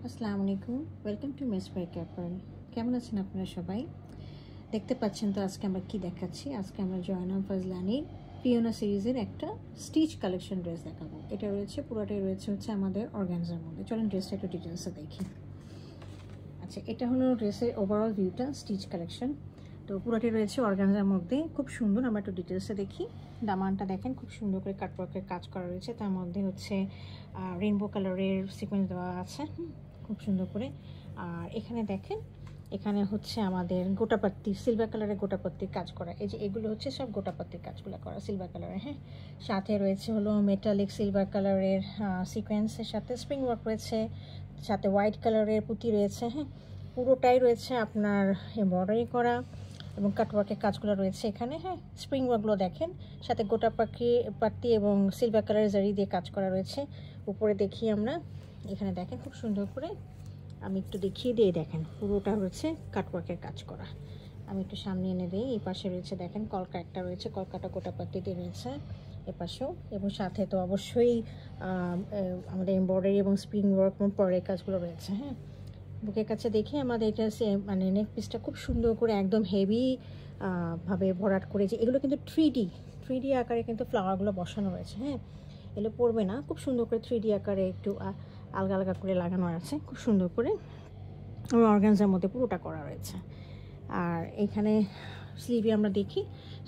আসসালামু আলাইকুম, welcome to মিস বাই ক্যাপার। কেমন আছেন আপনারা সবাই? দেখতে পাচ্ছেন তো আজকে আমরা কি দেখাচ্ছি। আজকে আমরা জয়নাম ফাজলানির পিওনা সিরিজের একটা স্টিচ কালেকশন ড্রেস দেখাবো। এটা রয়েছে, পুরোটাই রয়েছে হচ্ছে আমাদের অর্গানজার মধ্যে। চলেন ড্রেসটা একটু ডিটেলসে দেখি। আচ্ছা, এটা হলো ড্রেসের ওভারঅল ভিউটা, স্টিচ কালেকশন। তো পুরোটাই রয়েছে অর্গানজার মধ্যে, খুব সুন্দর। আমরা একটু ডিটেলসে দেখি। দামানটা দেখেন, খুব সুন্দর করে কাটওয়ার্কের কাজ করা রয়েছে। তার মধ্যে হচ্ছে রেইনবো কালারের সিকোয়েন্স দেওয়া আছে, খুব সুন্দর করে। আর এখানে দেখেন, এখানে হচ্ছে আমাদের গোটাপাত্তি, সিলভার কালারের গোটাপাত্তির কাজ করা। এই যে এগুলো হচ্ছে সব গোটাপাত্তির কাজগুলো করা সিলভার কালারের। হ্যাঁ, সাথে রয়েছে হলো মেটালিক সিলভার কালারের সিকোয়েন্সের সাথে স্প্রিং ওয়ার্ক রয়েছে, সাথে হোয়াইট কালারের পুঁতি রয়েছে। হ্যাঁ, পুরোটাই রয়েছে আপনার এমব্রয়ডারি করা এবং কাটওয়ার্কের কাজগুলো রয়েছে এখানে। হ্যাঁ, স্প্রিং ওয়ার্কগুলো দেখেন, সাথে গোটা পাত্তি এবং সিলভার কালারের জারি দিয়ে কাজ করা রয়েছে। উপরে দেখি আমরা, এখানে দেখেন খুব সুন্দর করে, আমি একটু দেখিয়ে দিয়ে দেখেন, পুরোটা হচ্ছে কাটওয়ার্কের কাজ করা। আমি একটু সামনে এনে দিই। এই পাশে রয়েছে দেখেন কলকা একটা রয়েছে, কলকাটা গোটা পাত্তি দিয়ে রয়েছে এপাশেও, এবং সাথে তো অবশ্যই আমাদের এমব্রয়ডারি এবং স্প্রিং ওয়ার্ক এবং পরের কাজগুলো রয়েছে। হ্যাঁ, বুকের কাছে দেখে আমাদের এটা মানে নেক পিসটা খুব সুন্দর করে একদম হেভি ভাবে ভরাট করেছে। এগুলো কিন্তু থ্রি ডি আকারে কিন্তু ফ্লাওয়ারগুলো বসানো রয়েছে। হ্যাঁ, এগুলো পড়বে না, খুব সুন্দর করে 3D আকারে একটু আলগা আলগা করে লাগানো আছে, খুব সুন্দর করে অর্গানজার মধ্যে পুরোটা করা রয়েছে। আর এখানে স্লিভে আমরা দেখি,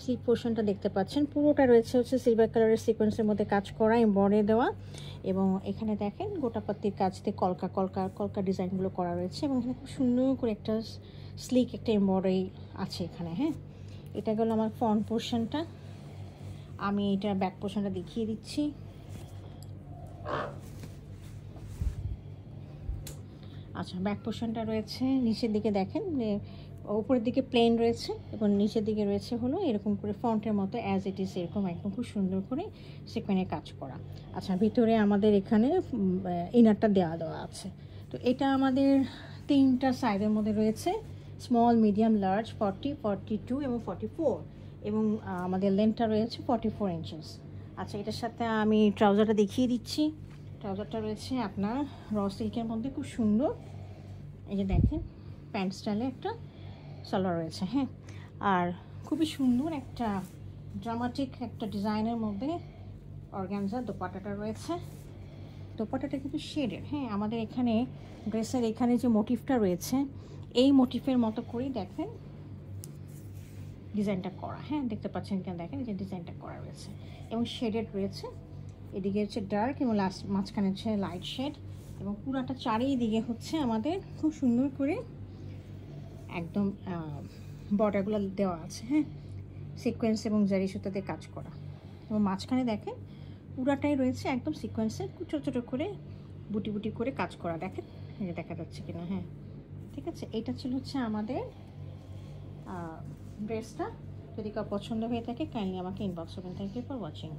স্লিভ পোর্শনটা দেখতে পাচ্ছেন পুরোটা রয়েছে হচ্ছে সিলভার কালারের সিকোয়েন্সের মধ্যে কাজ করা, এমব্রয়ডারি দেওয়া। এবং এখানে দেখেন গোটাপাত্তির কাজ দিয়ে কলকা ডিজাইনগুলো করা রয়েছে, এবং এখানে খুব সুন্দর করে একটা স্লিক একটা এমব্রয়ডারি আছে এখানে। হ্যাঁ, এটা গেল আমার ফ্রন্ট পোর্শনটা। আমি এটা ব্যাক পোর্শনটা দেখিয়ে দিচ্ছি। আচ্ছা, ব্যাক পোর্শনটা রয়েছে নিচের দিকে দেখেন, উপরের দিকে প্লেন রয়েছে এবং নিচের দিকে রয়েছে হলো এরকম করে ফ্রন্টের মতো অ্যাজ ইট ইজ, এরকম একদম খুব সুন্দর করে সিকোয়েন্সে কাজ করা। আচ্ছা, ভিতরে আমাদের এখানে ইনারটা দেওয়া আছে। তো এটা আমাদের 3টা সাইজের মধ্যে রয়েছে, স্মল, মিডিয়াম, লার্জ, 40, 42 এবং 44, এবং আমাদের লেন্থটা রয়েছে 44 ইঞ্চেস। আচ্ছা, এটার সাথে আমি ট্রাউজারটা দেখিয়ে দিচ্ছি। ট্রাউজারটা রয়েছে আপনার র সিল্কের মধ্যে, খুব সুন্দর। এই যে দেখেন প্যান্ট স্টাইলে একটা সালোয়ার রয়েছে। হ্যাঁ, আর খুবই সুন্দর একটা ড্রামাটিক একটা ডিজাইনের মধ্যে অর্গানজা দোপাট্টাটা রয়েছে। দোপাট্টাটা কিন্তু শেডের। হ্যাঁ, আমাদের এখানে ড্রেসের এখানে যে মোটিভটা রয়েছে, এই মোটিভের মতো করেই দেখেন ডিজাইনটা করা। হ্যাঁ, দেখতে পাচ্ছেন কেন, দেখেন যে ডিজাইনটা করা রয়েছে এবং শেডেড রয়েছে। এদিকে হচ্ছে ডার্ক এবং মাঝখানে হচ্ছে লাইট শেড, এবং পুরাটা চারিদিকে হচ্ছে আমাদের খুব সুন্দর করে একদম বর্ডারগুলো দেওয়া আছে। হ্যাঁ, সিকোয়েন্স এবং জারি সুতাতে কাজ করা, এবং মাঝখানে দেখেন পুরাটাই রয়েছে একদম সিকোয়েন্সে ছোটো ছোটো করে বুটি বুটি করে কাজ করা। দেখেন, এই যে দেখা যাচ্ছে কিনা। হ্যাঁ, ঠিক আছে, এইটা ছিল হচ্ছে আমাদের ড্রেসটা। যদি কাউ পছন্দ হয়ে থাকে কাইন্ডলি আমাকে ইনবক্স করবেন। Thank you for watching.